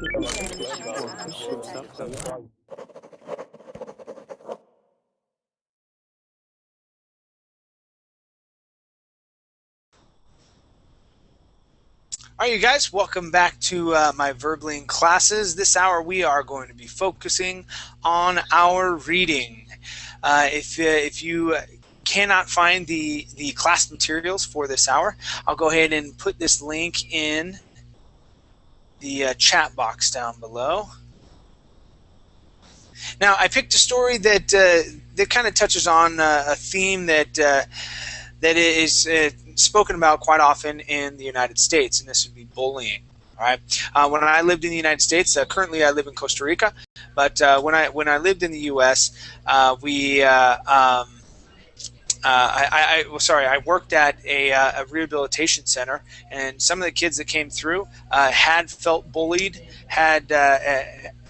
All right, you guys, welcome back to my Verbling classes. This hour we are going to be focusing on our reading. If you cannot find the class materials for this hour, I'll go ahead and put this link in the chat box down below. Now, I picked a story that kind of touches on a theme that is spoken about quite often in the United States, and this would be bullying. All right. When I lived in the United States, currently I live in Costa Rica, but when I lived in the U.S., I worked at a rehabilitation center, and some of the kids that came through had felt bullied, had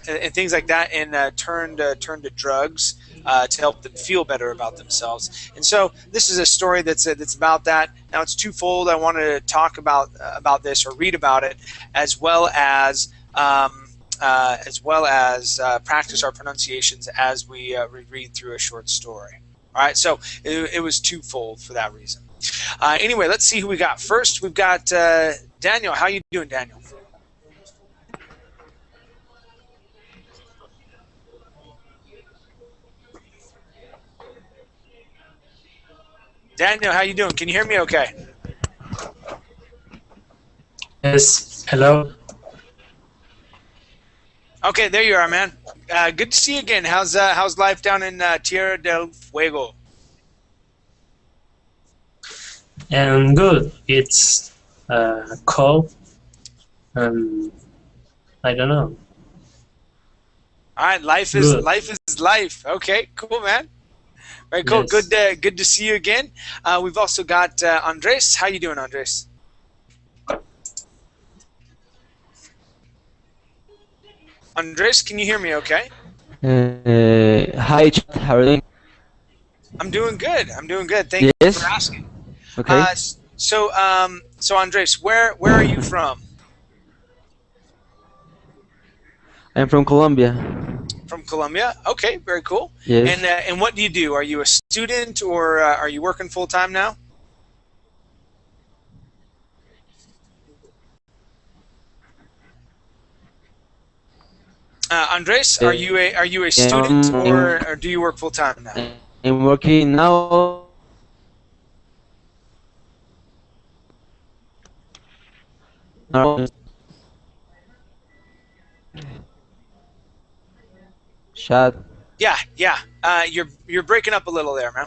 and things like that, and turned to drugs to help them feel better about themselves. And so this is a story that's about that. Now it's twofold. I wanted to talk about this or read about it, as well as practice our pronunciations as we read through a short story. All right, so it was twofold for that reason. Anyway, let's see who we got first. We've got Daniel. How you doing, Daniel? Daniel, how you doing? Can you hear me okay? Yes, hello. Okay, there you are, man. Good to see you again. How's life down in Tierra del Fuego? Good. It's cold. I don't know. All right, life is life. Okay, cool, man. Very cool. Yes. Good to see you again. We've also got Andres. How you doing, Andres? Andres, can you hear me okay? Hi, Chad. How are you doing? I'm doing good. Thank you for asking. Okay. So Andres, where are you from? I'm from Colombia. From Colombia? Okay, very cool. Yes. And what do you do? Are you a student, or are you working full time now? Andres, are you a student, or do you work full time now? I'm working now. Shad. Yeah. You're breaking up a little there, man.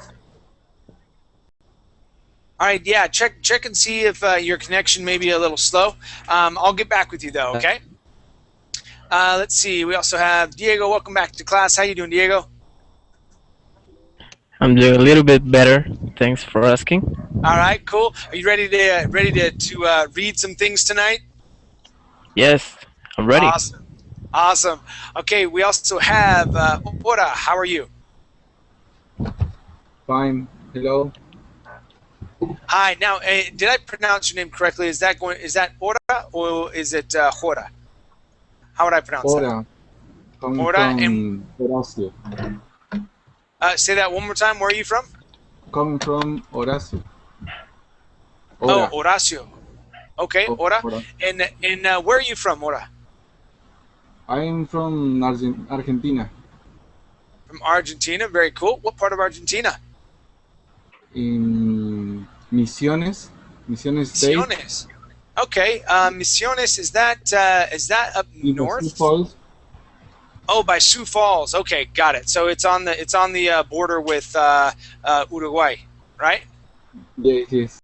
All right, yeah. Check and see if your connection may be a little slow. I'll get back with you though. Okay. Let's see. We also have Diego. Welcome back to class. How you doing, Diego? I'm doing a little bit better. Thanks for asking. All right, cool. Are you ready to read some things tonight? Yes, I'm ready. Awesome. Okay, we also have Ora. How are you? Fine. Hello. Hi. Now, did I pronounce your name correctly? Is that Ora, or is it Jora? How would I pronounce that? Ora. And Horacio. Say that one more time. Where are you from? Coming from Horacio. Oh, Horacio. Okay, Ora. And where are you from, Ora? I'm from Argentina. From Argentina. Very cool. What part of Argentina? In Misiones State. Misiones. Okay. Misiones, is that up north? Sioux Falls. Oh, by Sioux Falls. Okay, got it. So it's on the border with Uruguay, right? Yes.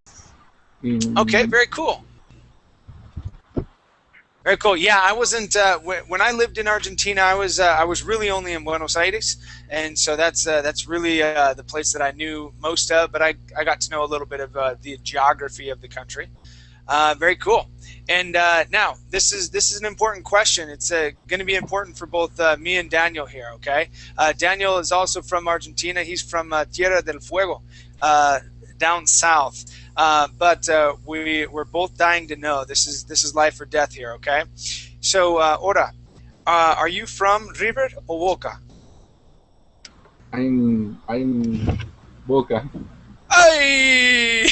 Okay, very cool. Very cool. Yeah, I wasn't when I lived in Argentina. I was really only in Buenos Aires, and so that's really the place that I knew most of. But I got to know a little bit of the geography of the country. Very cool. And now this is an important question. It's going to be important for both me and Daniel here. Okay. Daniel is also from Argentina. He's from Tierra del Fuego, down south. But we're both dying to know. This is life or death here. Okay. So, Ora, are you from River or Boca? I'm Boca. Ay!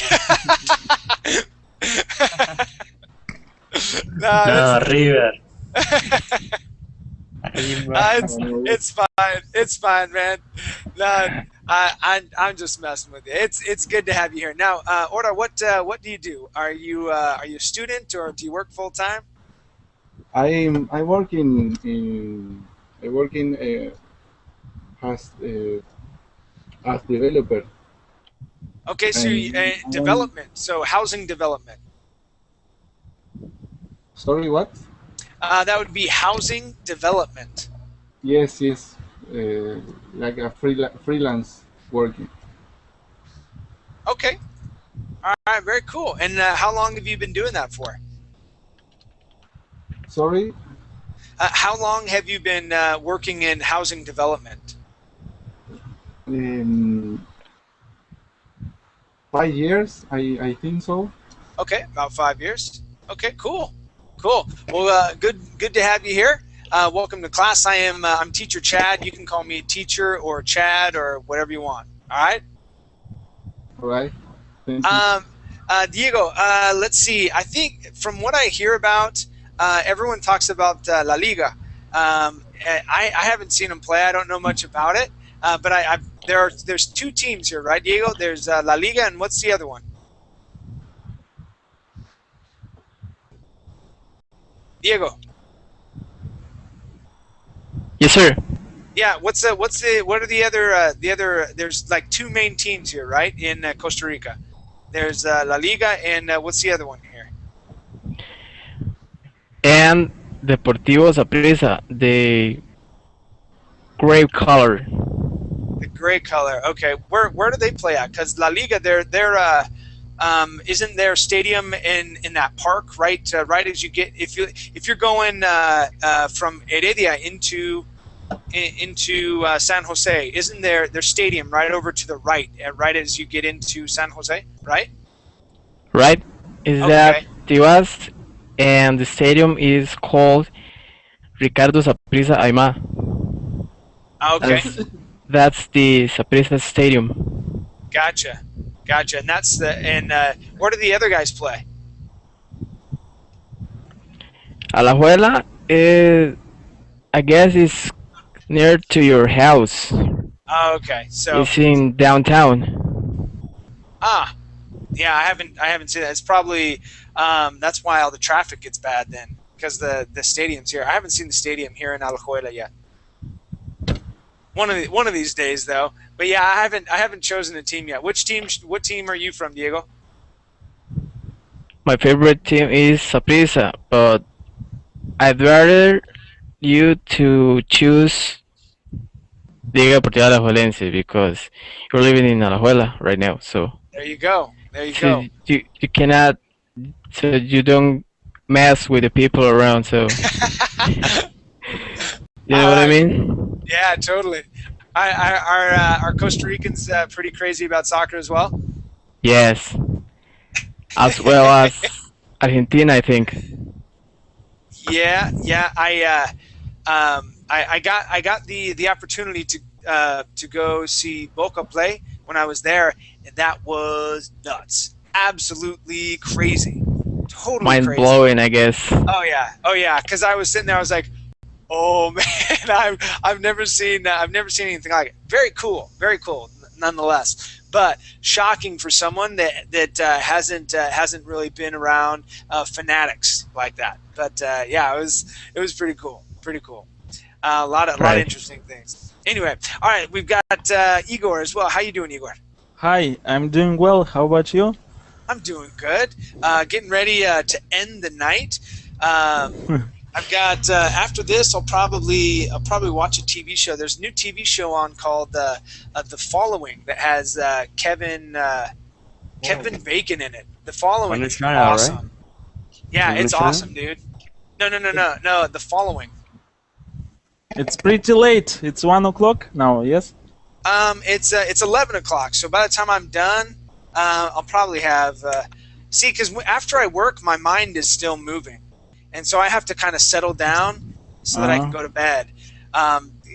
Nah, No, that's, River. Ahí va. it's it's fine. It's fine, man. No, I'm just messing with you. It's good to have you here. Now, Ora, what do you do? Are you a student or do you work full time? I work in I work in as developer. Okay, so And development, so housing development. sorry, what? That would be housing development. Yes, yes. Like a freelance working. Okay, all right, very cool. And how long have you been doing that for? Sorry, How long have you been working in housing development? in 5 years, I think so. Okay, about 5 years. Okay, cool, cool. Well, good to have you here. Welcome to class. I'm teacher Chad. You can call me teacher or Chad or whatever you want. All right. All right. Thank you. Diego, let's see. I think from what I hear about, everyone talks about La Liga. I haven't seen them play. I don't know much about it. But there's two teams here, right, Diego? There's La Liga, and what's the other one? Diego. Yes, sir. Yeah. What are the other? There's like two main teams here, right, in Costa Rica. There's La Liga, and what's the other one here? And Deportivo Saprissa, the gray color. The gray color. Okay. Where do they play at? Because La Liga, they're isn't their stadium in that park, right? Right as you get if you're going from Heredia into San Jose, isn't their stadium right over to the right, right as you get into San Jose, right? Right? Is that Okay. Tivas, and the stadium is called Ricardo Saprissa Aymá. Okay. That's the Saprissa Stadium. Gotcha. And that's where do the other guys play? Alajuela, I guess it's near to your house. Okay. So It's in downtown. yeah, I haven't seen that. It's probably that's why all the traffic gets bad then, because the stadium's here. I haven't seen the stadium here in Alajuela yet. One of these days though. But yeah, I haven't chosen a team yet. What team are you from, Diego? My favorite team is Saprissa, but I'd rather you to choose Liga Deportiva Alajuelense because you're living in Alajuela right now. So There you go. There you go. you cannot, so you don't mess with the people around. So you know what I mean? Yeah, totally. Are Costa Ricans pretty crazy about soccer as well? Yes, as well as Argentina, I think. Yeah. I got the opportunity to go see Boca play when I was there, and that was nuts. Absolutely crazy. Totally Mind crazy. blowing, I guess. Oh yeah. Because I was sitting there, I was like, oh man, I've never seen anything like it. Very cool, nonetheless. But shocking for someone that hasn't really been around fanatics like that. But yeah, it was pretty cool. A lot of interesting things. Anyway, all right, we've got Igor as well. How you doing, Igor? Hi, I'm doing well. How about you? I'm doing good. Getting ready to end the night. I've got after this, I'll probably watch a TV show. There's a new TV show on called The Following that has Kevin Bacon in it. The Following is awesome. Right? Yeah, it's Channel? awesome, dude. No. The Following. It's pretty late. It's 1 o'clock now, yes? It's 11 o'clock. So by the time I'm done, I'll probably have. See, because after I work, my mind is still moving. and so I have to kind of settle down so that I can go to bed.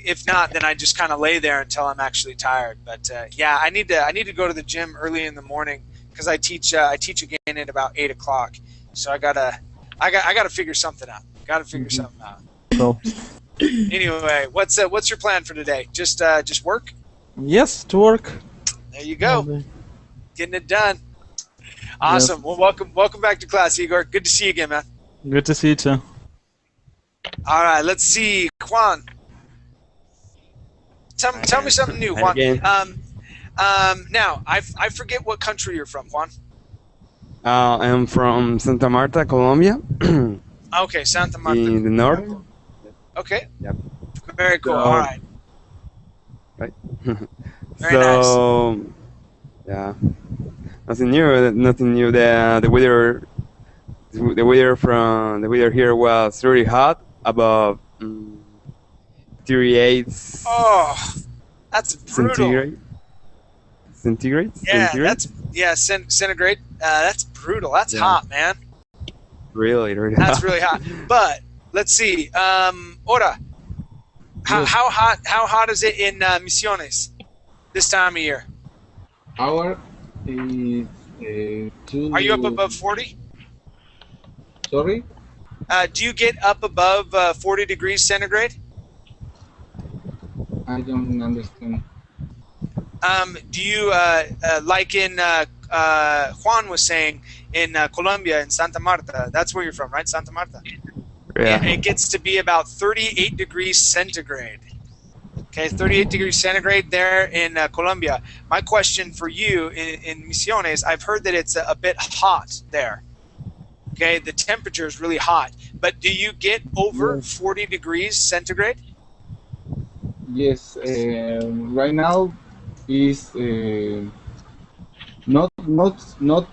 If not, then I just kind of lay there until I'm actually tired. But yeah, I need to go to the gym early in the morning because I teach again at about 8 o'clock. So I gotta figure something out. Got to figure something out. Cool. Anyway, what's your plan for today? Just work? Yes, to work. There you go. Getting it done. Awesome. Well, welcome back to class, Igor. Good to see you again, man. Good to see you too. All right, let's see, Juan. Tell me something new, Juan. Now I forget what country you're from, Juan. I'm from Santa Marta, Colombia. Okay, Santa Marta. In the north. Okay. Yep. Very cool. So, all right. Right. Very so, yeah, nothing new. Nothing new. The weather here was really hot, above 38 Oh, that's brutal. centigrade. Centigrade. Yeah, Centigrade? centigrade. That's brutal. That's hot, man. Really That's hot. really hot. But let's see. Ora, how hot is it in Misiones this time of year? Our is two. Are you up above 40? Sorry? Do you get up above 40 degrees centigrade? I don't understand. Do you like in Juan was saying in Colombia, in Santa Marta? That's where you're from, right? Santa Marta. Yeah. It gets to be about 38 degrees centigrade. Okay, 38 degrees centigrade there in Colombia. My question for you in Misiones, I've heard that it's a bit hot there. Okay, the temperature is really hot. But do you get over 40 degrees centigrade? Yes, right now is not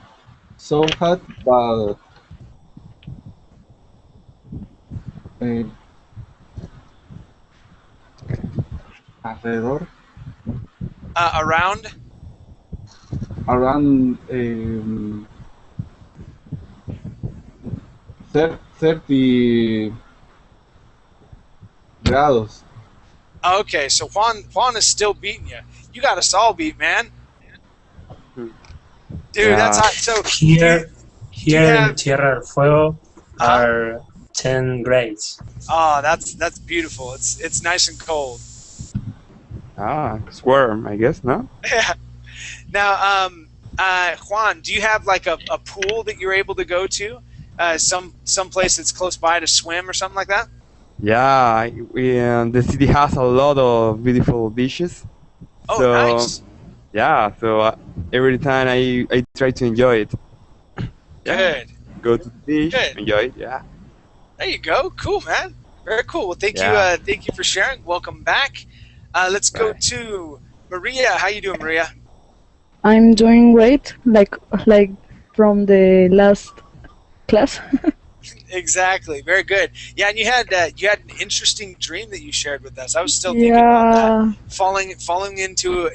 so hot, but alrededor Around? around 30 grados. Okay, so Juan is still beating you. You got us all beat, man. Dude, Yeah. that's hot. So Here have- in Tierra del Fuego are 10 grades. oh, that's beautiful. It's nice and cold. Squirm, I guess, no? Yeah. Now, Juan, do you have like a pool that you're able to go to? Some place that's close by to swim or something like that? Yeah, the city has a lot of beautiful beaches. Oh, So, nice. Yeah, so every time I try to enjoy it. Good. Go to the beach, Good. enjoy it, yeah. There you go. Cool, man. Very cool. Well, thank Yeah. you. Thank you for sharing. Welcome back. Let's go Right. to Maria. How you doing, Maria? I'm doing great, like from the last class. Exactly. Very good. Yeah, and you had an interesting dream that you shared with us. I was still thinking about that. Yeah, Falling into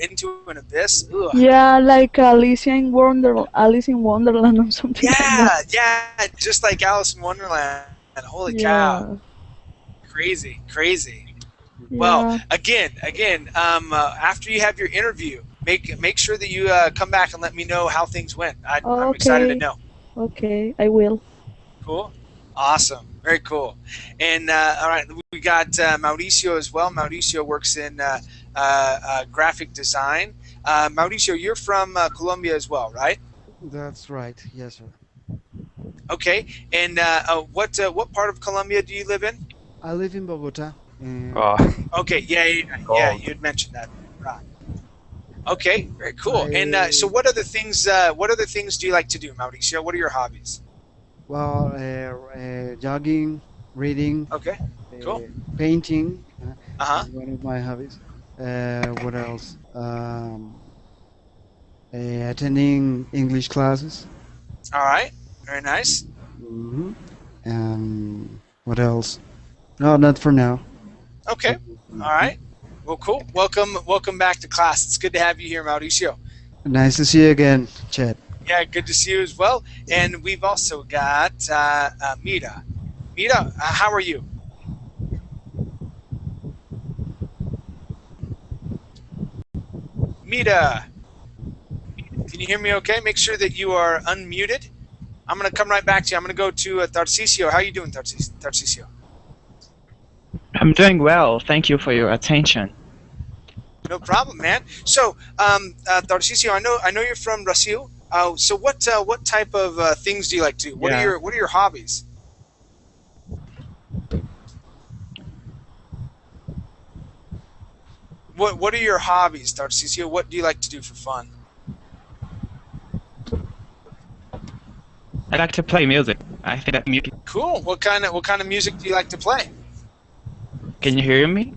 an abyss. Ugh. yeah, like Alice in Wonderland or something. like Yeah, that. yeah. Just like Alice in Wonderland. Holy Yeah, cow. Crazy. Well, yeah. again. After you have your interview, make sure that you come back and let me know how things went. I'm excited to Okay. know. Okay, I will. Cool. Awesome. Very cool. And all right, we got Mauricio as well. Mauricio works in graphic design. Mauricio, you're from Colombia as well, right? That's right. Yes, sir. Okay. And what part of Colombia do you live in? I live in Bogota. And Oh, Okay. Yeah. You had mentioned that. Right. Okay. Very cool. And so, what other things do you like to do, Mauricio? What are your hobbies? well, jogging, reading, Okay. Cool. painting. Uh-huh. Is one of my hobbies. What else? Attending English classes. All right. Very nice. hmm What else? No, not for now. Okay. All right. Well, cool. Welcome back to class. It's good to have you here, Mauricio. Nice to see you again, Chet. Yeah, good to see you as well. And we've also got Mira. Mira, how are you? Mira, can you hear me okay? Make sure that you are unmuted. I'm going to come right back to you. I'm going to go to Tarcisio. How are you doing, Tarcisio? I'm doing well. Thank you for your attention. No problem, man. So, Tarcisio, I know you're from Brazil. So, what type of things do you like to do? What are your hobbies? What are your hobbies, Tarcisio? What do you like to do for fun? I like to play music. I think that music. Cool. What kind of music do you like to play? Can you hear me?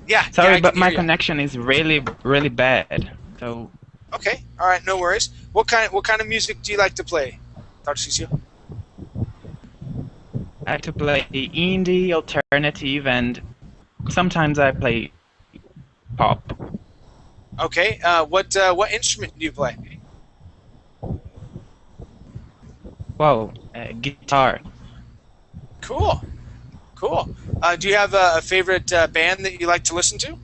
Yeah. Sorry, yeah, but my you. connection is really, really bad. So. Okay. All right. No worries. What kind of music do you like to play, Tarcisio? I like to play indie, alternative, and sometimes I play pop. Okay. What instrument do you play? Wow, guitar. Cool. Cool. Do you have a favorite band that you like to listen to?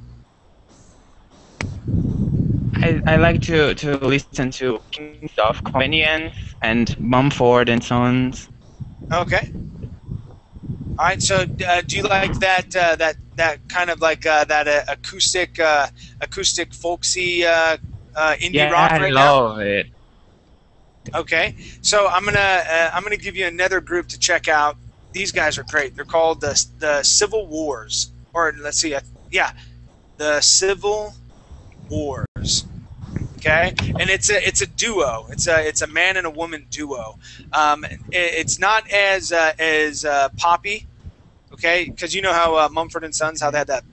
I like to listen to Kings of Convenience and Mumford and Sons. Okay. All right. So, do you like that kind of like that acoustic folksy indie rock right now? I love it. Okay. So I'm gonna give you another group to check out. These guys are great. They're called the Civil Wars, or let's see, yeah, the Civil Wars. Okay, and it's a duo. It's a man and a woman duo. It's not as poppy, okay, because you know how Mumford and Sons, how they had that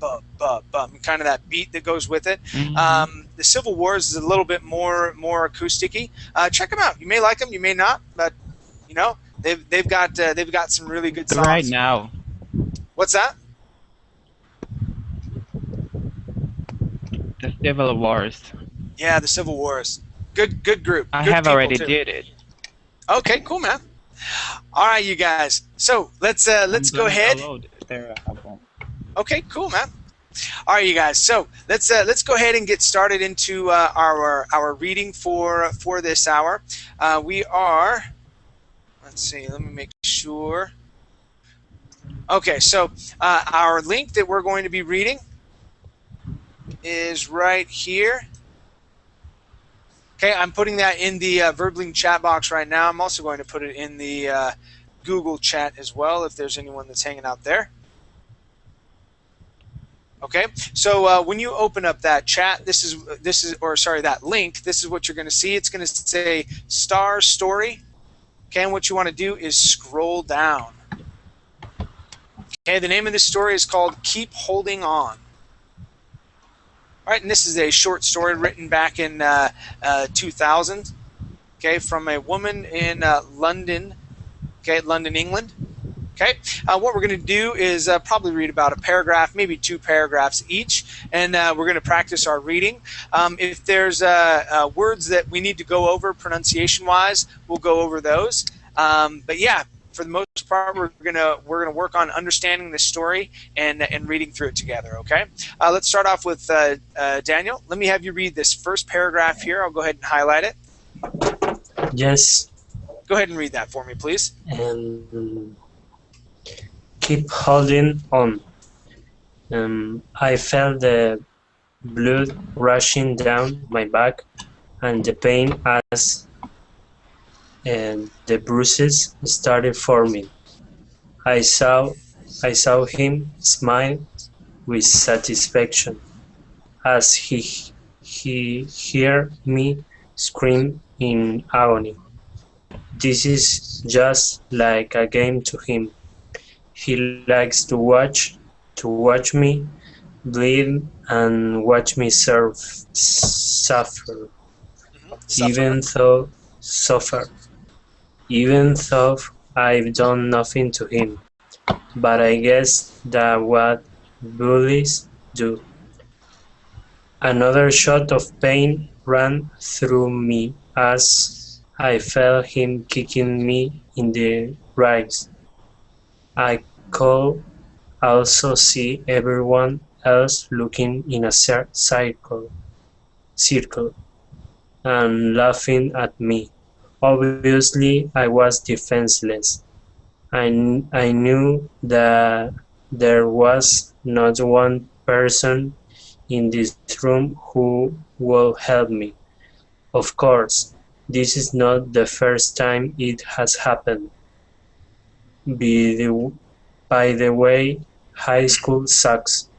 kind of that beat that goes with it. Mm-hmm. The Civil Wars is a little bit more acousticy. Check them out. You may like them, you may not, but you know they've got some really good songs right now. What's that? The Civil Wars. Yeah, the Civil Wars. Good group. I Good have people, already too. did it. Okay, cool, man. All right, you guys. So let's go ahead. Okay, cool, man. All right, you guys. So let's go ahead and get started into our reading for this hour. We are. Let's see. Let me make sure. Okay, so our link that we're going to be reading is right here. Okay, I'm putting that in the Verbling chat box right now. I'm also going to put it in the Google chat as well if there's anyone that's hanging out there. Okay, so when you open up that chat, that link, this is what you're going to see. It's going to say Star Story. Okay, and what you want to do is scroll down. Okay, the name of this story is called Keep Holding On. All right, and this is a short story written back in 2000, okay, from a woman in London, okay, London, England. Okay, what we're going to do is probably read about a paragraph, maybe 2 paragraphs each, and we're going to practice our reading. If there's words that we need to go over pronunciation-wise, we'll go over those. But yeah, for the most part, we're gonna work on understanding the story and reading through it together. Okay, let's start off with Daniel. Let me have you read this first paragraph here. I'll go ahead and highlight it. Yes. Go ahead and read that for me, please. Keep holding on. I felt the blood rushing down my back and the pain as the bruises started forming. I saw him smile with satisfaction as he heard me scream in agony. This is just like a game to him. He likes to watch me bleed and watch me suffer. Even though I've done nothing to him. But I guess that's what bullies do. Another shot of pain ran through me as I felt him kicking me in the ribs. I could also see everyone else looking in a circle and laughing at me. Obviously, I was defenseless. I knew that there was not one person in this room who would help me. Of course, this is not the first time it has happened. By by the way, high school sucks,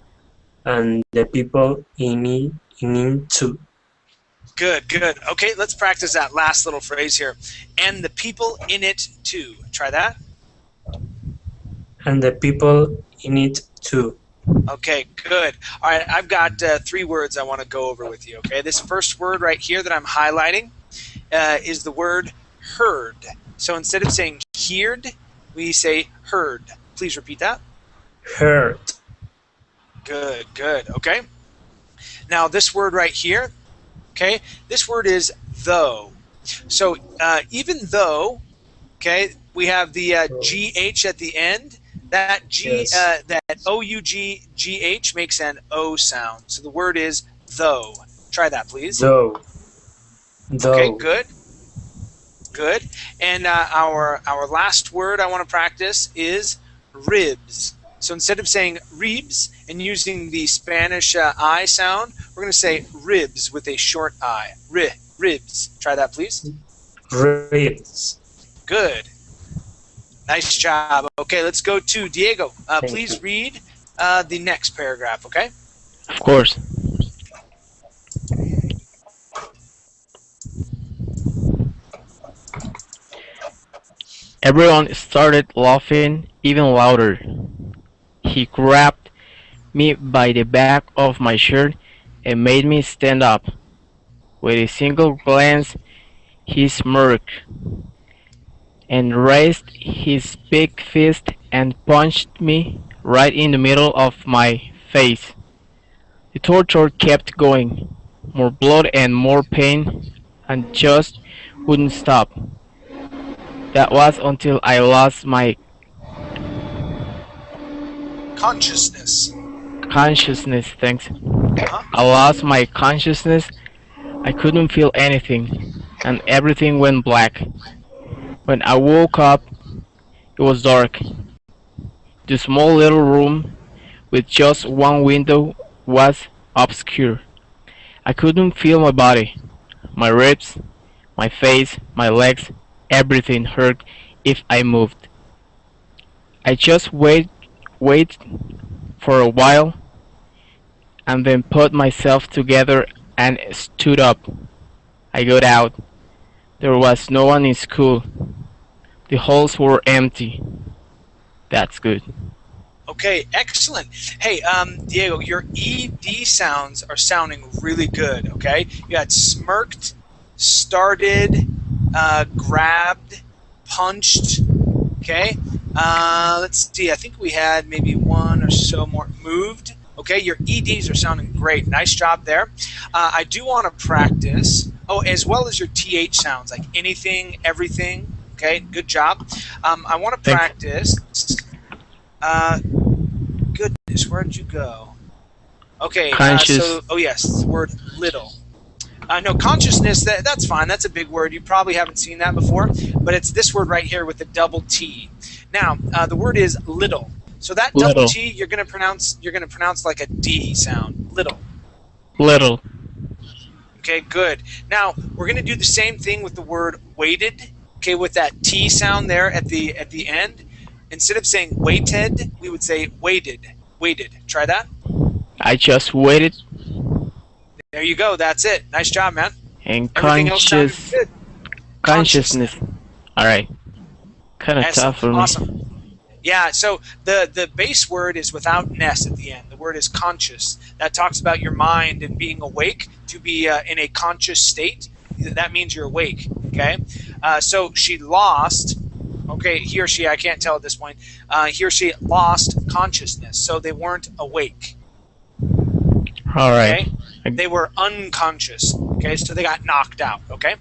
and the people in it too. Good, good. Okay, let's practice that last little phrase here. And the people in it too. Try that. And the people in it too. Okay, good. All right, I've got 3 words I want to go over with you. Okay, this first word right here that I'm highlighting is the word heard. So instead of saying heard, we say heard. Please repeat that. Heard. Good, good. Okay. Now this word right here, okay, this word is though. So even though, okay, we have the GH at the end, that that OUGH makes an O sound. So the word is though. Try that, please. Though. Okay, good. Good. And our last word I want to practice is ribs. So instead of saying ribs and using the Spanish I sound, we're going to say ribs with a short I. Ribs. Try that, please. Ribs. Good. Nice job. Okay, let's go to Diego. Please read the next paragraph, okay? Of course. Everyone started laughing even louder. He grabbed me by the back of my shirt and made me stand up. With a single glance, he smirked and raised his big fist and punched me right in the middle of my face. The torture kept going. More blood and more pain, and just wouldn't stop. That was until I lost my consciousness. Thanks. I lost my consciousness. I couldn't feel anything, and everything went black. When I woke up, it was dark. The small little room with just one window was obscure. I couldn't feel my body, my ribs, my face, my legs, everything hurt if I moved. I just waited for a while and then put myself together and stood up. I got out. There was no one in school. The halls were empty. That's good. Okay, excellent. Hey, Diego, your ED sounds are sounding really good, okay? You had smirked, started, grabbed, punched, okay? Let's see, I think we had maybe one or so more. Moved. Okay, your EDs are sounding great. Nice job there. I do want to practice, as well as your TH sounds, like anything, everything. Okay, good job. I want to practice. Goodness, where did you go? Okay, yes, the word little. No, consciousness, that's fine. That's a big word. You probably haven't seen that before, but it's this word right here with the double T. Now, the word is little. So that double T, you're gonna pronounce like a D sound. Little. Little. Okay, good. Now we're gonna do the same thing with the word weighted. Okay, with that T sound there at the end. Instead of saying weighted, we would say weighted. Weighted. Try that. I just waited. There you go. That's it. Nice job, man. And consciousness. All right. Kind of tough for me. Awesome. Yeah, so the base word is without ness at the end. The word is conscious. That talks about your mind and being awake, to be in a conscious state. That means you're awake, okay? So she lost, okay, he or she, I can't tell at this point, he or she lost consciousness, so they weren't awake. All right. Okay? They were unconscious, okay? So they got knocked out, okay?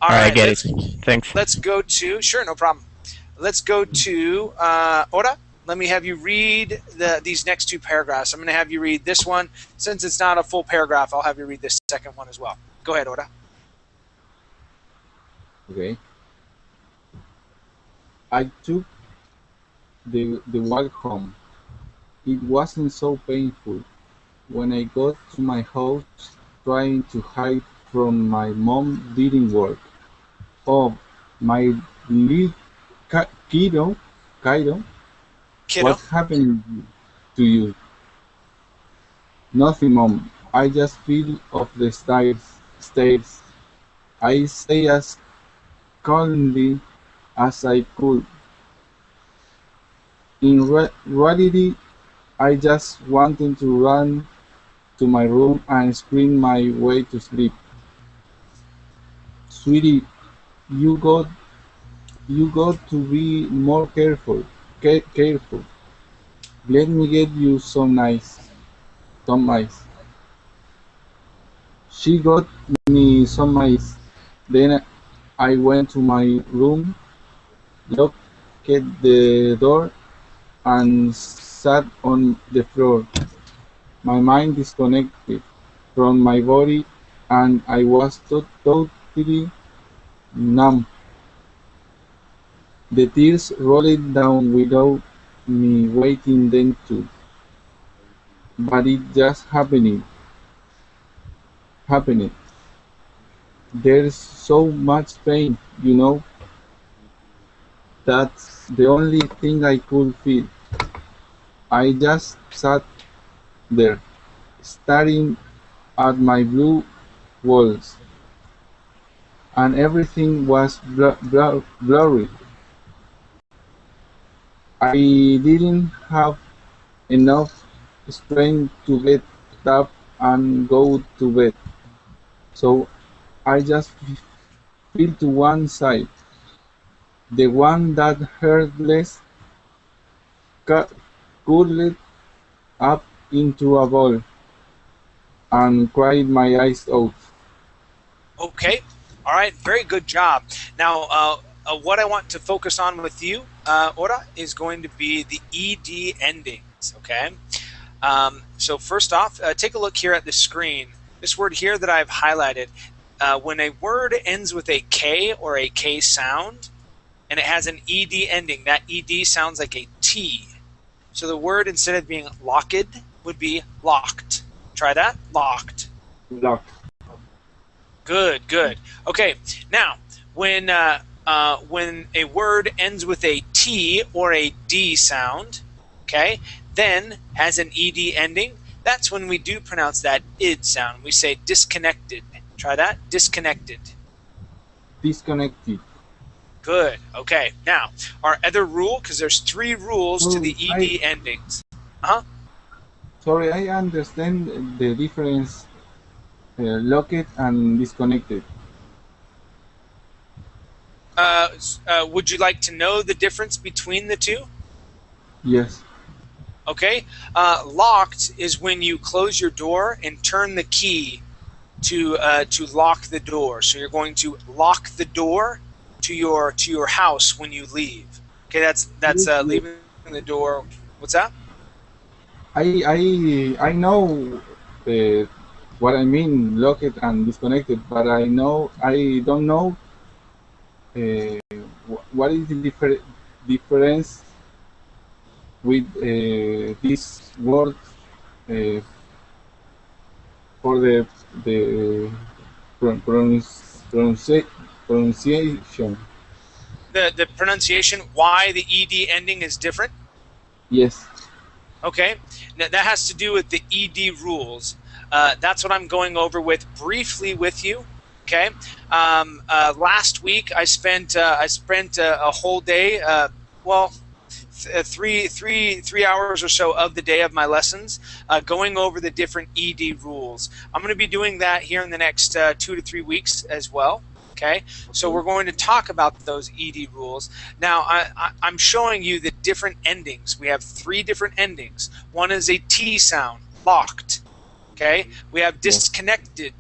All right, I get it. Thanks. Let's go to, sure, no problem. let's go to Ora. Let me have you read these next two paragraphs. I'm going to have you read this one. Since it's not a full paragraph, I'll have you read this second one as well. Go ahead, Ora. Okay. I took the walk home. It wasn't so painful. When I got to my house, trying to hide from my mom didn't work. Oh, my little kiddo, what happened to you? Nothing, Mom. I just fell off the stairs. I say as calmly as I could. In reality, I just wanted to run to my room and scream my way to sleep. Sweetie, you got to be more careful. Careful. Let me get you some ice. She got me some ice. Then I went to my room, locked the door, and sat on the floor. My mind disconnected from my body, and I was totally numb. The tears rolled down without me waiting them to. But it just happened. There's so much pain, you know. That's the only thing I could feel. I just sat there, staring at my blue walls, and everything was blurry. I didn't have enough strength to get up and go to bed, so I just fell to one side, the one that hurt less, curled up into a ball, and cried my eyes out. Okay. All right. Very good job. Now, what I want to focus on with you, Ora, is going to be the ED endings. Okay. So first off, take a look here at the screen. This word here that I've highlighted, when a word ends with a K or a K sound, and it has an ED ending, that ED sounds like a T. So the word, instead of being locked, would be locked. Try that. Locked. Locked. Good, good. Okay, now, when a word ends with a T or a D sound, okay, then has an ED ending, that's when we do pronounce that id sound. We say disconnected. Try that. Disconnected. Disconnected. Good. Okay. Now, our other rule, because there's 3 rules to the ED endings. Sorry, I understand the difference, locked and disconnected. Would you like to know the difference between the two? Yes. Okay. Locked is when you close your door and turn the key to lock the door. So you're going to lock the door to your house when you leave. Okay, that's leaving the door. What's that? I know what I mean, locked and disconnected, but I don't know what is the difference with this word for the pronunciation. The pronunciation, why the ED ending is different? Yes. Okay, now that has to do with the ED rules. That's what I'm going over with briefly with you. Okay, last week I spent a whole day, three hours or so of the day of my lessons, going over the different ED rules. I'm going to be doing that here in the next 2 to 3 weeks as well. Okay, so we're going to talk about those ED rules. Now, I'm showing you the different endings. We have 3 different endings. One is a T sound, locked. Okay, we have disconnected.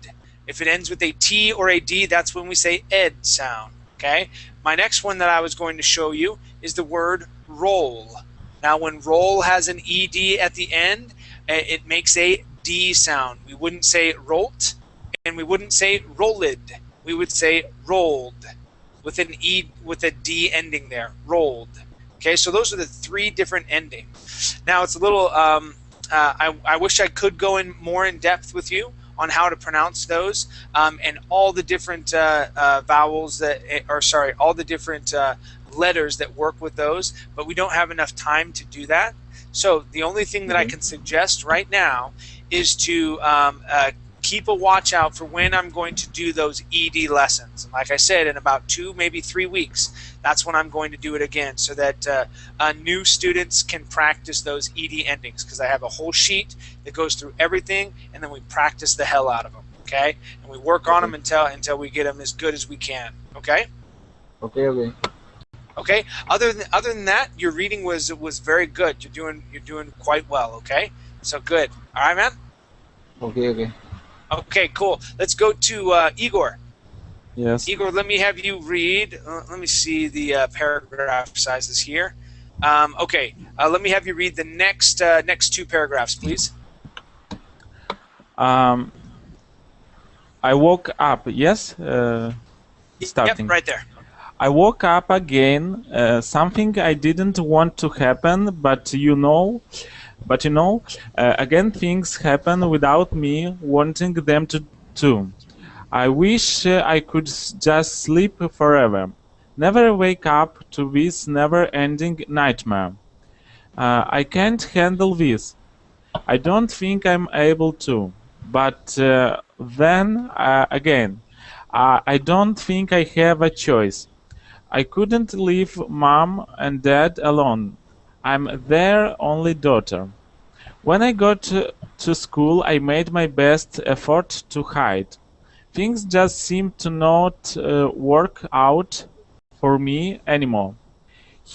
If it ends with a T or a D, that's when we say ed sound. Okay, my next one that I was going to show you is the word roll. Now, when roll has an ed at the end, it makes a D sound. We wouldn't say rolt, and we wouldn't say rolled. We would say rolled with an E with a D ending there. Rolled. Okay, so those are the three different endings. Now it's a little. I wish I could go in more in depth with you on how to pronounce those and all the different vowels that, or sorry, all the different letters that work with those. But we don't have enough time to do that. So the only thing that I can suggest right now is to keep a watch out for when I'm going to do those ED lessons. And like I said, in about 2, maybe 3 weeks, that's when I'm going to do it again, so that new students can practice those ED endings, because I have a whole sheet that goes through everything, and then we practice the hell out of them, okay? And we work on them until we get them as good as we can, okay? Okay. Okay. Other than that, your reading was very good. You're doing quite well. Okay. So good. All right, man. Okay. Okay. Cool. Let's go to Igor. Yes. Igor, let me have you read. Let me see the paragraph sizes here. Okay. Let me have you read the next 2 paragraphs, please. I woke up. Yes. Starting. Yep. Right there. I woke up again, something I didn't want to happen, but again things happen without me wanting them to. I wish I could just sleep forever, never wake up to this never-ending nightmare. I can't handle this. I don't think I'm able to, but then again, I don't think I have a choice. I couldn't leave Mom and Dad alone. I'm their only daughter. When I got to school, I made my best effort to hide. Things just seemed to not work out for me anymore.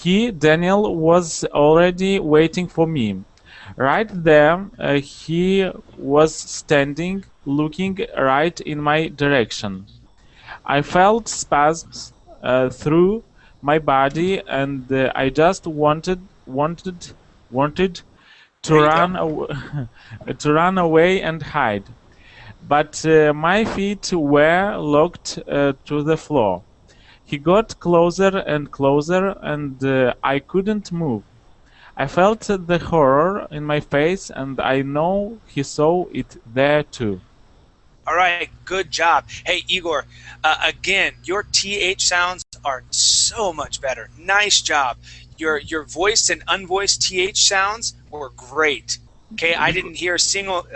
Daniel, was already waiting for me. Right there, he was standing, looking right in my direction. I felt spasms through my body, and I just wanted to run away and hide. But my feet were locked to the floor. He got closer and closer, and I couldn't move. I felt the horror in my face, and I know he saw it there too. All right, good job. Hey, Igor, again, your TH sounds are so much better. Nice job. Your voiced and unvoiced TH sounds were great. Okay, I didn't hear a single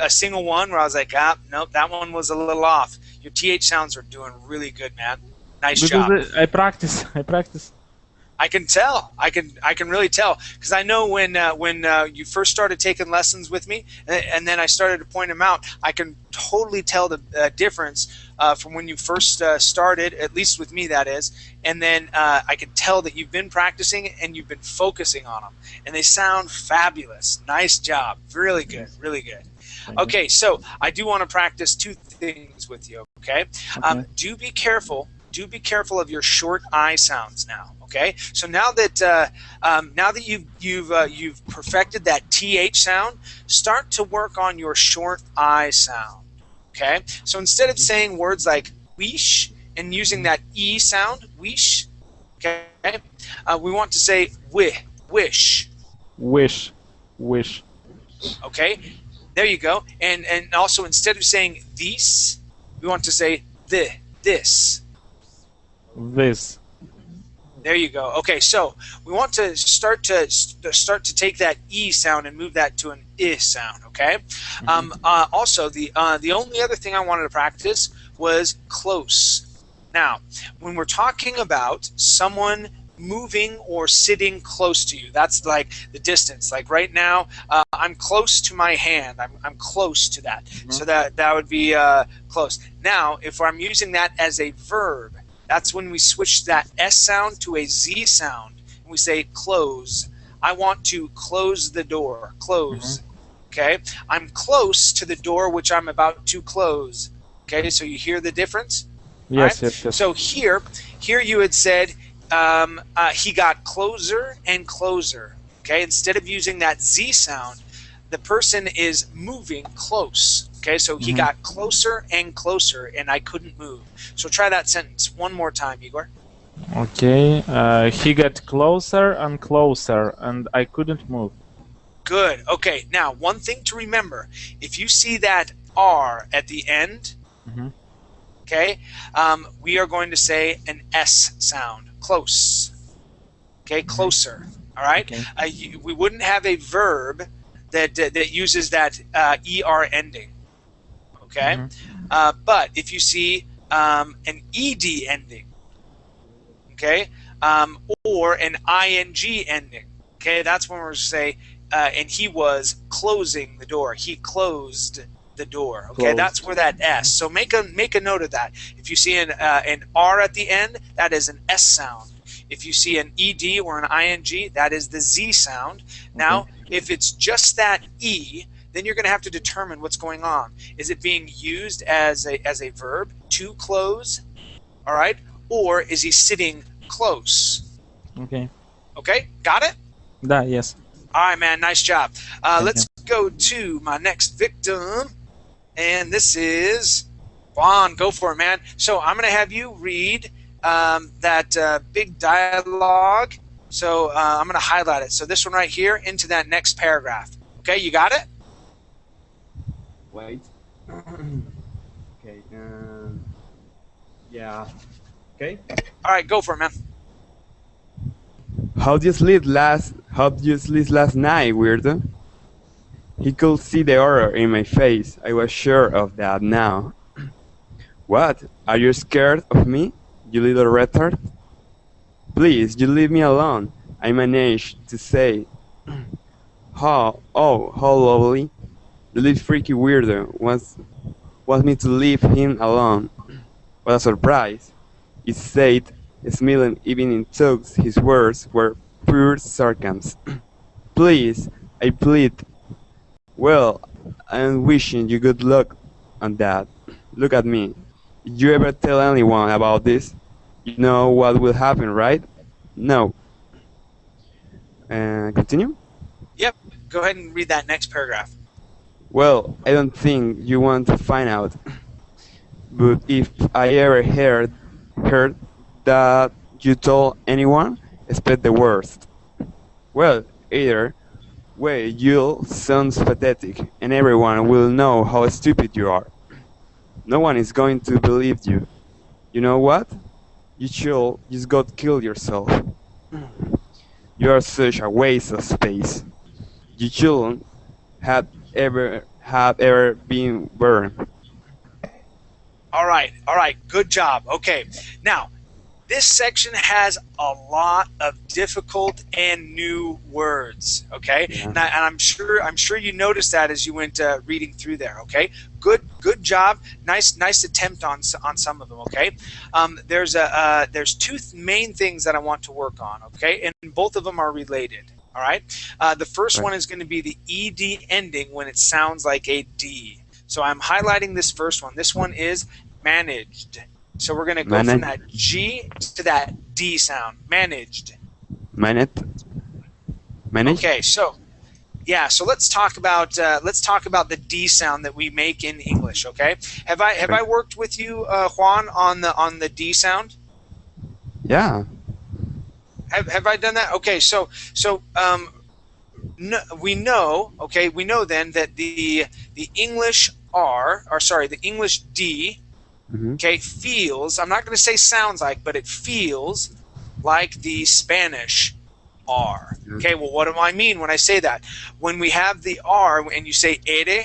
one where I was like, nope, that one was a little off. Your TH sounds are doing really good, man. Nice job. I practice. I can tell. I can really tell, because I know when you first started taking lessons with me, and then I started to point them out. I can totally tell the difference from when you first started, at least with me, that is. And then I can tell that you've been practicing and you've been focusing on them, and they sound fabulous. Nice job. Really good. Really good. Okay, so I do want to practice 2 things with you. Okay. Do be careful. Do be careful of your short I sounds now. Okay, so now that you've perfected that TH sound, start to work on your short I sound. Okay, so instead of saying words like weesh and using that E sound, weesh, okay, we want to say wish. Wish. Okay, there you go. And also, instead of saying these, we want to say this. There you go. Okay, so we want to start to take that E sound and move that to an I sound. Okay. Also, the only other thing I wanted to practice was close. Now, when we're talking about someone moving or sitting close to you, that's like the distance. Like right now, I'm close to my hand. I'm close to that. So that would be close. Now, if I'm using that as a verb, that's when we switch that S sound to a Z sound, and we say close. I want to close the door. Close. Okay? I'm close to the door which I'm about to close. Okay, so you hear the difference? Yes, right? yes. So here you had said he got closer and closer. Okay, instead of using that Z sound, the person is moving close. Okay, so he got closer and closer, and I couldn't move. So try that sentence one more time, Igor. Okay, he got closer and closer, and I couldn't move. Good. Okay, now one thing to remember: if you see that R at the end, okay, we are going to say an S sound, close. Okay, closer. All right. Okay. We wouldn't have a verb that uses that er ending. Okay, but if you see an ed ending, okay, or an ing ending, okay, that's when we're say, and he was closing the door. He closed the door. Okay, that's where that S. So make a note of that. If you see an R at the end, that is an S sound. If you see an ed or an ing, that is the Z sound. Now, if it's just that E, then you're going to have to determine what's going on. Is it being used as a verb to close? All right, or is he sitting close? Okay. Okay, got it? Yes. All right, man, nice job. Let's go to my next victim, and this is Juan. Go for it, man. So I'm going to have you read that big dialogue. So I'm going to highlight it. So this one right here into that next paragraph. Okay, you got it? Wait. Okay. Yeah. Okay. All right, go for it, man. How did you sleep last night, weirdo? He could see the horror in my face. I was sure of that now. What? Are you scared of me, you little retard? Please, you leave me alone. I managed to say. How lovely. The little freaky weirdo wants me to leave him alone. What a surprise. He said, smiling even in tones his words were pure sarcasm. Please, I plead. Well, I'm wishing you good luck on that. Look at me. Did you ever tell anyone about this? You know what will happen, right? No. Continue? Yep, go ahead and read that next paragraph. Well, I don't think you want to find out. But if I ever heard that you told anyone, expect the worst. Well, either way, you'll sound pathetic, and everyone will know how stupid you are. No one is going to believe you. You know what? You should just go kill yourself. You are such a waste of space. You shouldn't have ever been burned. All right, good job. Okay, now this section has a lot of difficult and new words. Okay, and I'm sure you noticed that as you went reading through there. Okay, good job. Nice attempt on some of them. Okay, there's two main things that I want to work on. Okay, and both of them are related. All right, the first one is going to be the ed ending when it sounds like a D. So I'm highlighting this first one. This one is managed. So we're going to go from that G to that D sound. Managed. Managed. Okay, so yeah, so let's talk about the D sound that we make in English. Okay, have I worked with you, Juan, on the D sound? Yeah. Have I done that? Okay, so no, we know then that the English the English D, okay, feels, I'm not going to say sounds like, but it feels like the Spanish R. Okay, well, what do I mean when I say that? When we have the R and you say ere,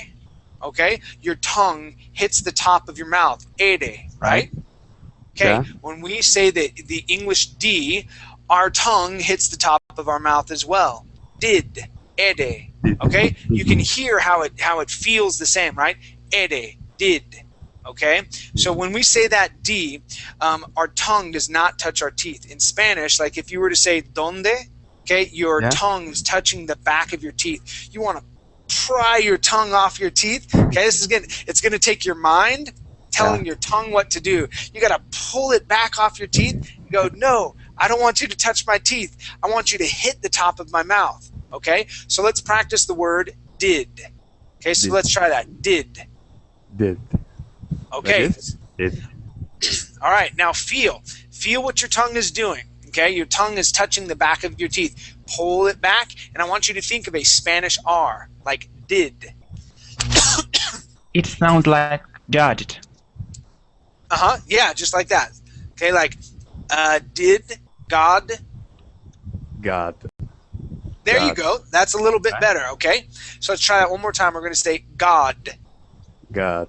okay, your tongue hits the top of your mouth, ere, right? Okay, when we say the English D, our tongue hits the top of our mouth as well. Did, ere, okay? You can hear how it feels the same, right? Ere, did, okay? So when we say that D, our tongue does not touch our teeth. In Spanish, like if you were to say donde, okay, your tongue is touching the back of your teeth. You want to pry your tongue off your teeth, okay? It's gonna take your mind telling your tongue what to do. You got to pull it back off your teeth and go, no, I don't want you to touch my teeth. I want you to hit the top of my mouth. Okay, so let's practice the word did. Okay, so Did. let's try that. Did. Did. Okay. Like this? Did. All right, now feel. Feel what your tongue is doing. Okay, your tongue is touching the back of your teeth. Pull it back, and I want you to think of a Spanish R, like did. It sounds like judged. Yeah, just like that. Okay, like did God. God. There God. you go. That's a little bit better, okay? So let's try that one more time. We're going to say God. God.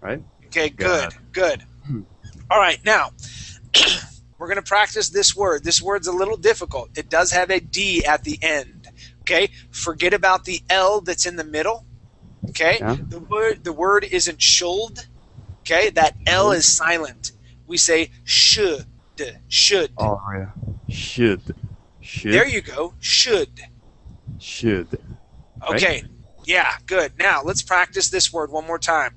Right? Okay, good, God. good. All right, now we're going to practice this word. This word's a little difficult. It does have a D at the end. Okay, forget about the L that's in the middle. Okay, Yeah. the word isn't should. Okay, that L is silent. We say should. Should. Oh, yeah. Should. Should. There you go. Should. Should. Okay. Yeah, good. Now let's practice this word one more time.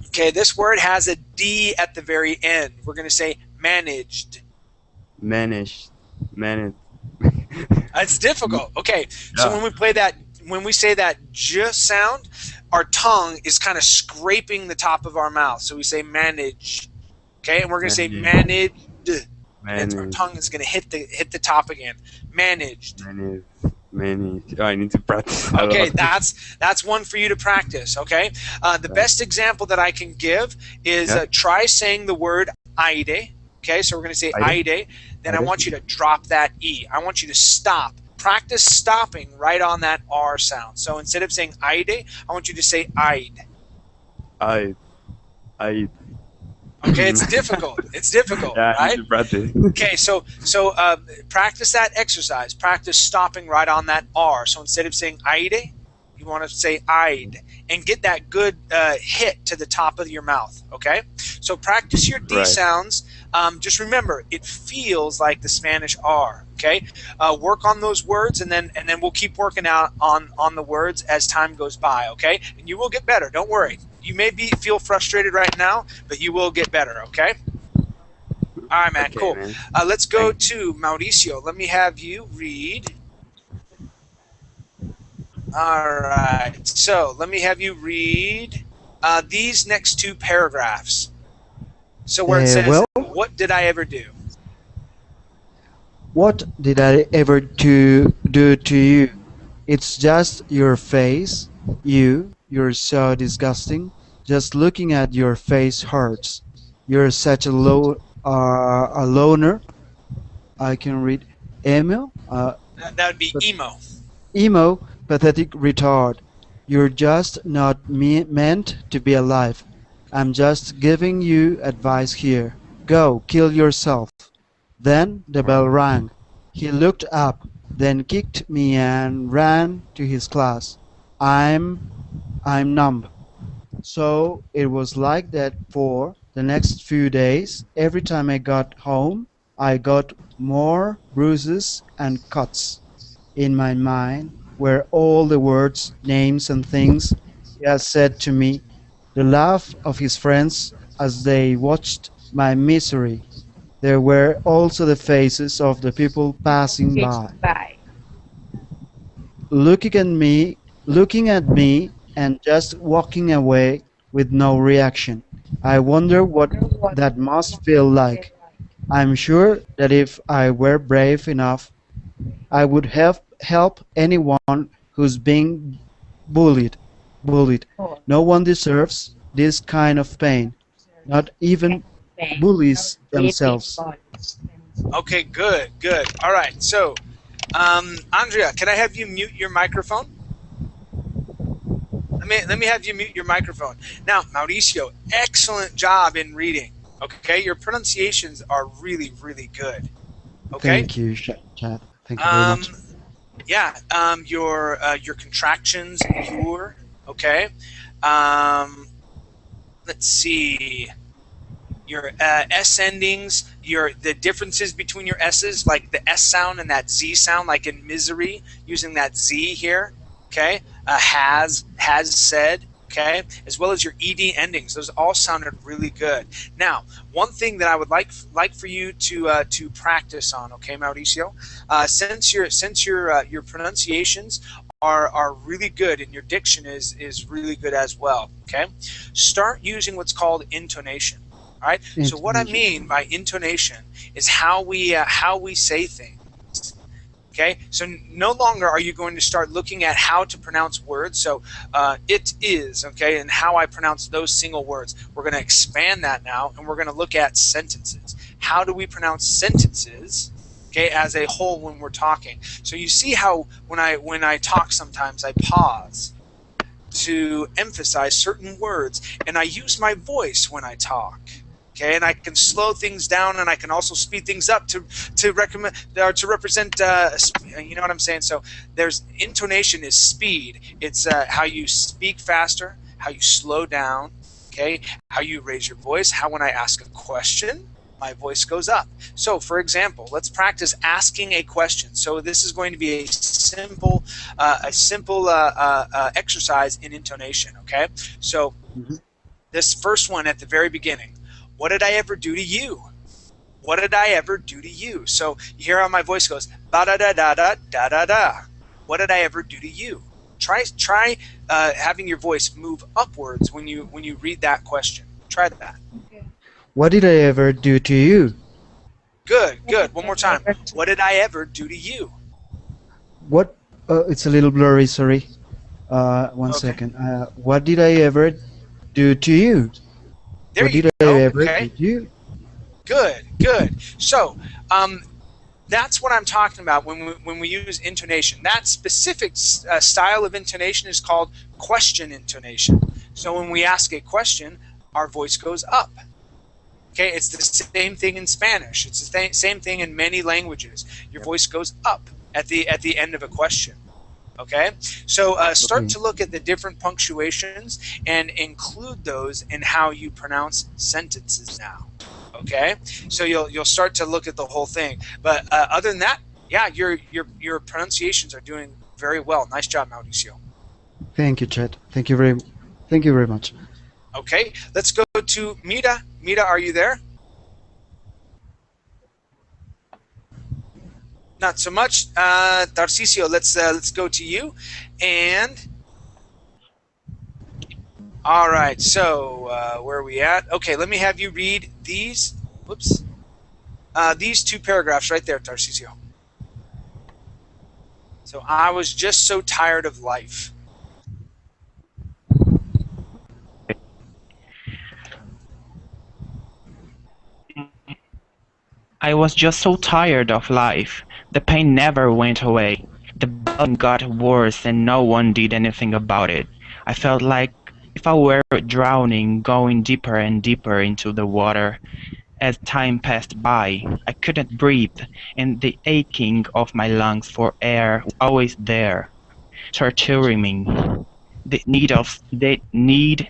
Okay, this word has a D at the very end. We're going to say managed. Managed. Managed. It's difficult. Okay, so Yeah. when we say that j sound, our tongue is kind of scraping the top of our mouth. So we say manage. Okay, and we're going to say managed. And our tongue is going to hit the top again. Managed. Managed. Oh, I need to practice. Okay, that's one for you to practice. Okay, the best example that I can give is try saying the word aire. Okay, so we're going to say aire. Then I want you to drop that e. I want you to stop. Practice stopping right on that r sound. So instead of saying aire, I want you to say aid. I. Okay, it's difficult. It's difficult, Yeah, I right? need to practice. Okay, so practice that exercise. Practice stopping right on that R. So instead of saying aide, you want to say aid, and get that good hit to the top of your mouth. Okay, so practice your D sounds. Just remember, it feels like the Spanish R. Okay, work on those words, and then we'll keep working out on the words as time goes by. Okay, and you will get better. Don't worry. You may feel frustrated right now, but you will get better. Okay. All right, man. Okay, cool. man. Let's go to Mauricio. Let me have you read. All right. So let me have you read these next two paragraphs. So where it says, well, "What did I ever do?" what did I ever do to you? It's just your face. You're so disgusting. Just looking at your face hurts. You're such a loner. I can read emo. That would be emo. Emo, pathetic retard. You're just not meant to be alive. I'm just giving you advice here. Go, kill yourself. Then the bell rang. He looked up, then kicked me and ran to his class. I'm numb. So it was like that for the next few days. Every time I got home, I got more bruises and cuts. In my mind were all the words, names, and things he had said to me, the laugh of his friends as they watched my misery. There were also the faces of the people passing by, looking at me, and just walking away with no reaction. I wonder what that must feel like. I'm sure that if I were brave enough, I would help anyone who's being bullied. No one deserves this kind of pain, not even bullies themselves. Okay, good. All right. So, Andrea, can I have you mute your microphone? Let me have you mute your microphone. Now, Mauricio, excellent job in reading. Okay, your pronunciations are really, really good. Okay. Thank you, Chad. Thank you very much. Yeah. Your contractions, okay. Let's see. Your S endings, the differences between your S's, like the S sound and that Z sound, like in misery, using that Z here. Okay. Has said. okay, as well as your ed endings. Those all sounded really good. Now, one thing that I would like for you to practice on, okay, Mauricio, since your pronunciations are really good and your diction is really good as well, okay, start using what's called intonation. All right. So what I mean by intonation is how we say things. Okay, so no longer are you going to start looking at how to pronounce words. So it is, okay, and how I pronounce those single words. We're going to expand that now, and we're going to look at sentences. How do we pronounce sentences, okay, as a whole when we're talking? So you see how when I talk sometimes I pause to emphasize certain words, and I use my voice when I talk. Okay, and I can slow things down, and I can also speed things up to recommend or to represent. You know what I'm saying? So there's intonation is speed. It's how you speak faster, how you slow down. Okay, how you raise your voice. How when I ask a question, my voice goes up. So, for example, let's practice asking a question. So this is going to be a simple exercise in intonation. Okay, so this first one at the very beginning. What did I ever do to you? What did I ever do to you? So you hear how my voice goes, ba da da da da da da da. What did I ever do to you? Try having your voice move upwards when you read that question. Try that. What did I ever do to you? Good. One more time. What did I ever do to you? What? It's a little blurry. Sorry. One second. What did I ever do to you? There what you did go. I ever Okay. do to you? Good. So that's what I'm talking about when we use intonation. That specific style of intonation is called question intonation. So when we ask a question, our voice goes up. Okay, it's the same thing in Spanish. It's the same thing in many languages. Your voice goes up at the end of a question. Okay, so start to look at the different punctuations and include those in how you pronounce sentences now. Okay, so you'll start to look at the whole thing. But other than that, yeah, your pronunciations are doing very well. Nice job, Mauricio. Thank you, Chet. Thank you very much. Okay, let's go to Mira. Mira, are you there? Not so much. Tarcisio, let's go to you. And all right, so where are we at? Okay, let me have you read these. Whoops. These two paragraphs right there, Tarcisio. So I was just so tired of life. I was just so tired of life. The pain never went away. The bleeding got worse and no one did anything about it. I felt like if I were drowning, going deeper and deeper into the water. As time passed by, I couldn't breathe, and the aching of my lungs for air was always there, torturing me. The need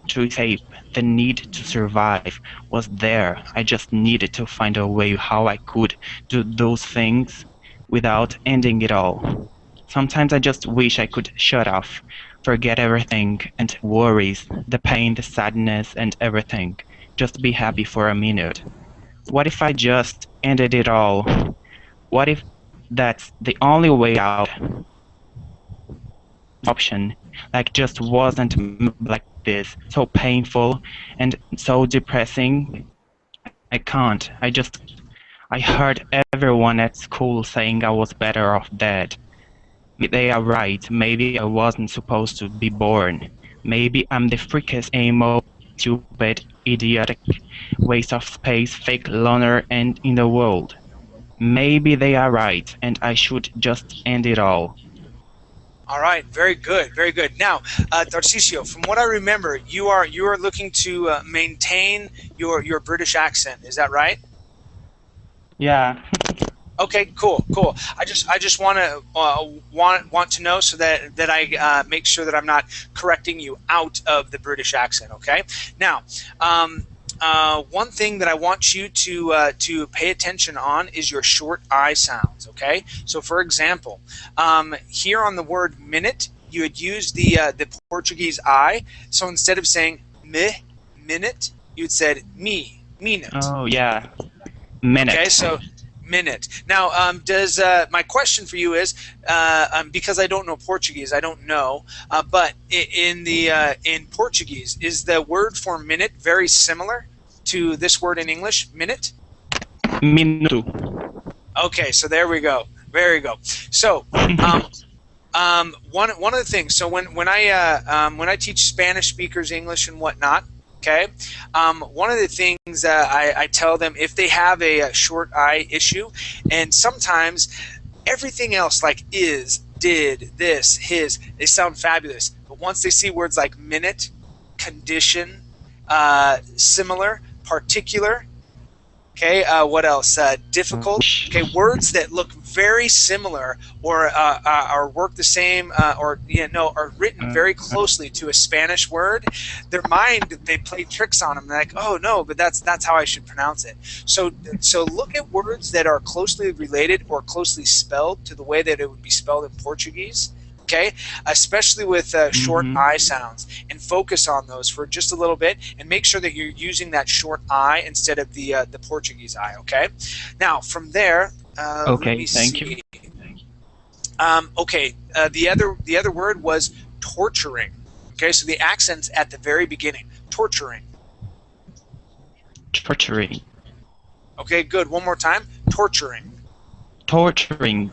to escape, the need to survive was there. I just needed to find a way how I could do those things without ending it all. Sometimes I just wish I could shut off, forget everything and worries, the pain, the sadness and everything. Just be happy for a minute. What if I just ended it all? What if that's the only way out? Option, like just wasn't like this, so painful and so depressing. I can't. I heard everyone at school saying I was better off dead. They are right. Maybe I wasn't supposed to be born. Maybe I'm the freakiest emo, stupid, idiotic, waste of space, fake loner and in the world. Maybe they are right, and I should just end it all. All right, very good, very good. Now, Tarcisio, from what I remember, you are looking to maintain your British accent. Is that right? Yeah. Okay, cool. I just want to know so that I make sure that I'm not correcting you out of the British accent. Okay. Now, one thing that I want you to pay attention on is your short I sounds. Okay. So, for example, here on the word minute, you had used the Portuguese I. So instead of saying me, minute, you'd said me, minute. Oh yeah, minute. Okay, so minute. Now, does my question for you is because I don't know Portuguese, I don't know, but in Portuguese, is the word for minute very similar to this word in English, minute? Minuto. Okay, so there we go. Very go. So, one of the things. So when I teach Spanish speakers English and whatnot, okay, one of the things I tell them if they have a short I issue, and sometimes everything else like is, did, this, his, they sound fabulous, but once they see words like minute, condition, similar, particular. Okay, what else? Difficult. Okay, words that look very similar or work the same or are written very closely to a Spanish word. Their mind, they play tricks on them. They're like, oh no, but that's how I should pronounce it. So look at words that are closely related or closely spelled to the way that it would be spelled in Portuguese. Okay, especially with short I sounds, and focus on those for just a little bit, and make sure that you're using that short I instead of the Portuguese I. Okay, now from there, Okay, let me thank see. you. Okay, the other word was torturing. Okay, so the accent's at the very beginning. Torturing. Torturing. Okay, good. One more time. Torturing. Torturing.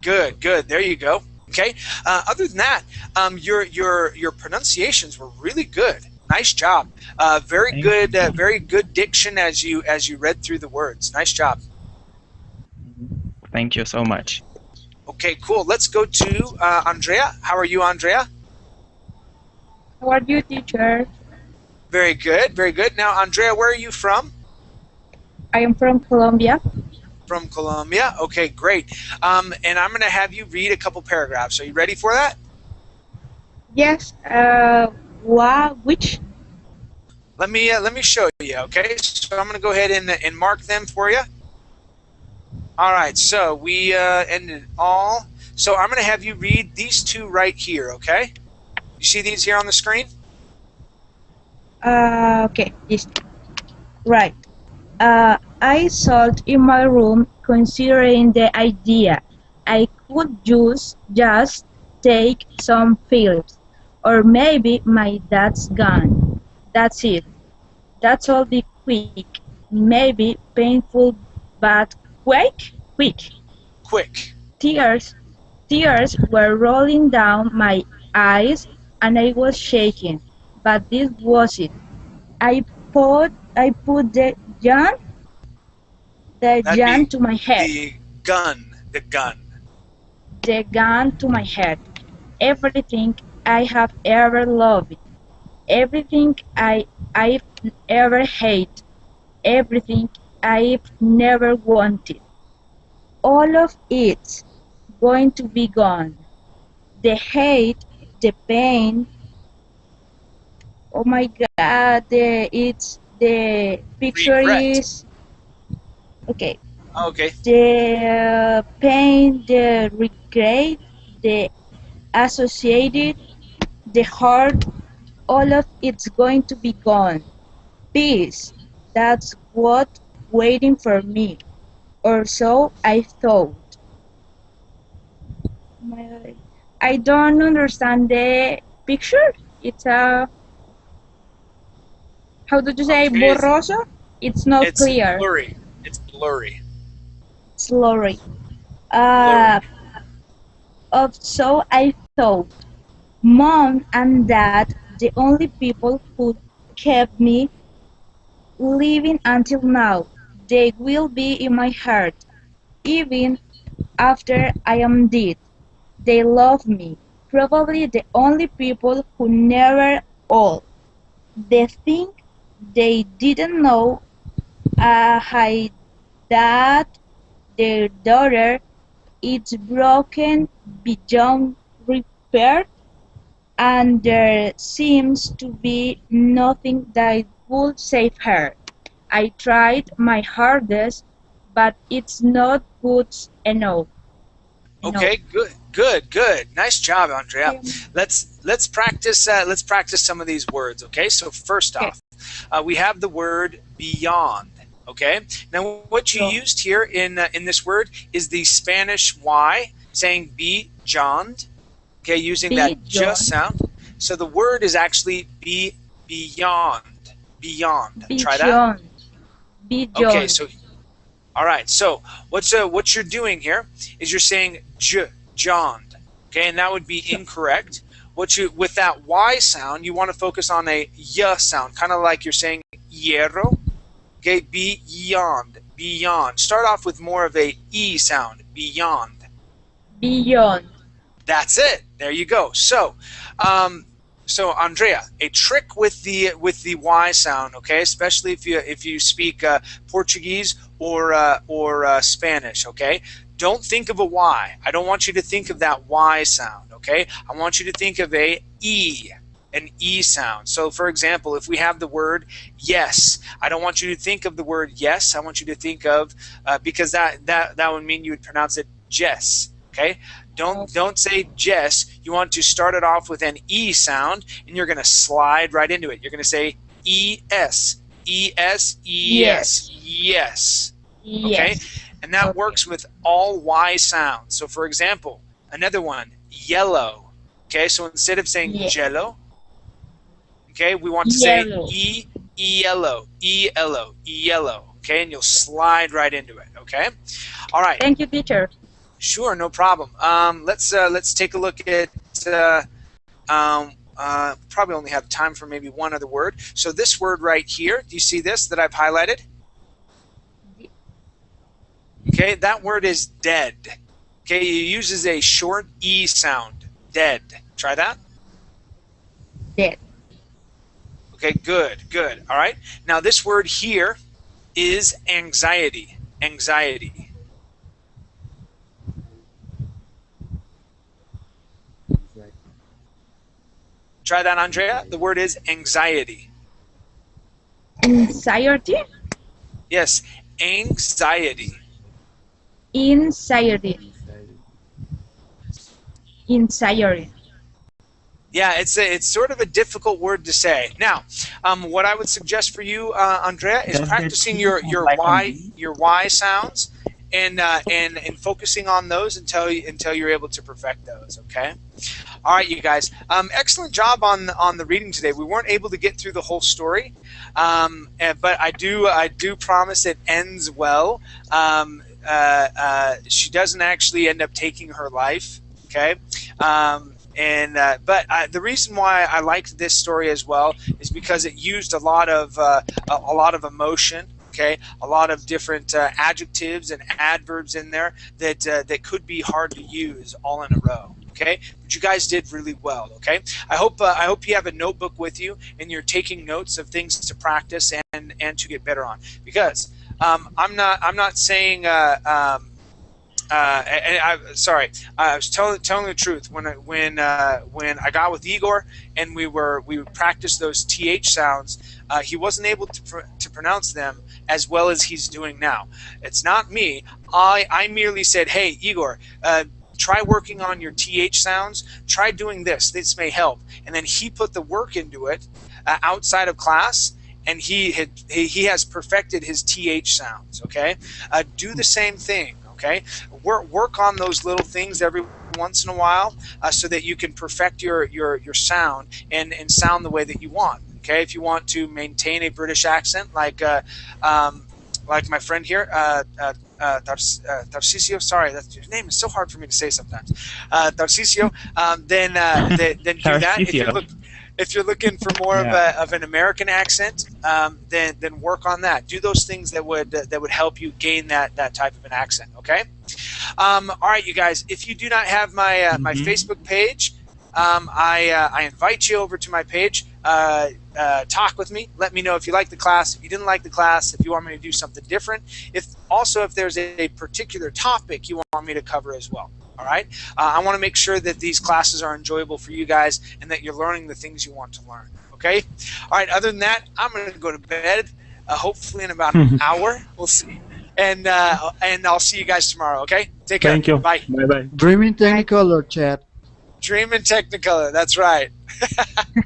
Good, good. There you go. Okay. Other than that, your pronunciations were really good. Nice job. Very good diction as you read through the words. Nice job. Thank you so much. Okay, cool. Let's go to Andrea. How are you, Andrea? How are you, teacher? Very good, very good. Now, Andrea, where are you from? I am from Colombia. From Colombia. Okay, great. And I'm going to have you read a couple paragraphs. Are you ready for that? Yes. Which? Let me show you. Okay, so I'm going to go ahead and mark them for you. All right. So we ended all. So I'm going to have you read these two right here. Okay. You see these here on the screen? Okay. Yes. Right. I sat in my room considering the idea. I could just take some films, or maybe my dad's gone. That's it. That's all be quick. Maybe painful, but quick. Quick. Tears were rolling down my eyes, and I was shaking. But this was it. I put the That'd gun be to my head. the gun. The gun. The gun to my head. Everything I have ever loved. Everything I've ever hated. Everything I've never wanted. All of it's going to be gone. The hate, the pain. Oh my God! The picture Regret. is okay. Okay. The pain, the regret, the associated, the hurt, all of it's going to be gone. Peace, that's what waiting for me, or so I thought. I don't understand the picture. It's a, how did you say, Okay, borroso? It's not it's clear. blurry. It's blurry. Slurry. Blurry. So I thought, Mom and Dad, the only people who kept me living until now, they will be in my heart, even after I am dead. They love me, probably the only people who never all. The thing they didn't know, I that their daughter is broken beyond repair, and there seems to be nothing that would save her. I tried my hardest, but it's not good enough. Okay, good. Nice job, Andrea. Let's practice some of these words. Okay, so first off, we have the word beyond. Okay, now what you used here in this word is the Spanish Y, saying beyond. Okay, using that j sound. So the word is actually beyond. Try that. Beyond. Okay, so all right. So what you're doing here is you're saying John. Okay, and that would be incorrect. With that Y sound, you want to focus on a y sound, kind of like you're saying hierro. Okay, beyond. Start off with more of a E sound, beyond. That's it. There you go. So, so Andrea, a trick with the Y sound, okay, especially if you speak Portuguese or Spanish, okay. Don't think of a Y. I don't want you to think of that Y sound, okay. I want you to think of an E sound. So, for example, if we have the word yes, I don't want you to think of the word yes. I want you to think of because that would mean you would pronounce it Jess. Okay. Don't say Jess. You want to start it off with an E sound, and you're going to slide right into it. You're going to say ES, ES, ES, yes. Okay, and that works with all Y sounds. So, for example, another one, yellow. Okay, so instead of saying jello, okay, we want to say yellow. Okay, and you'll slide right into it. Okay, all right. Thank you, teacher. Sure, no problem. Let's take a look at. Probably only have time for maybe one other word. So this word right here, do you see this that I've highlighted? Okay, that word is dead. Okay, it uses a short E sound. Dead. Try that. Dead. Okay, good. All right. Now this word here is anxiety. Anxiety. Try that, Andrea. The word is anxiety. Anxiety? Yes, anxiety. Anxiety. Yeah, it's sort of a difficult word to say. Now, what I would suggest for you, Andrea, is practicing your Y sounds and focusing on those until you're able to perfect those. Okay. All right, you guys. Excellent job on the reading today. We weren't able to get through the whole story, but I do promise it ends well. She doesn't actually end up taking her life. Okay. But the reason why I liked this story as well is because it used a lot of emotion. Okay, a lot of different adjectives and adverbs in there that could be hard to use all in a row. Okay, but you guys did really well. Okay, I hope you have a notebook with you and you're taking notes of things to practice and to get better on. Because I'm not saying. Sorry, I was telling the truth when I got with Igor and we practiced those TH sounds. He wasn't able to pronounce them as well as he's doing now. It's not me. I merely said, hey, Igor, try working on your TH sounds. Try doing this. This may help. And then he put the work into it outside of class, and he has perfected his TH sounds. Okay, do the same thing. Okay, work on those little things every once in a while so that you can perfect your sound and sound the way that you want. Okay, if you want to maintain a British accent like my friend here, Tarcisio. Sorry, your name is so hard for me to say sometimes. Tarcisio. Then do that. If you're looking for more of an American accent, then work on that. Do those things that would help you gain that type of an accent. Okay. All right, you guys. If you do not have my my Facebook page, I invite you over to my page. Talk with me. Let me know if you like the class, if you didn't like the class, if you want me to do something different. If there's a particular topic you want me to cover as well. All right. I want to make sure that these classes are enjoyable for you guys and that you're learning the things you want to learn. Okay. All right. Other than that, I'm going to go to bed. Hopefully in about an hour. We'll see. and I'll see you guys tomorrow. Okay, take care. Thank you. Bye. Bye bye. Dream in Technicolor, chat. Dream in Technicolor. That's right.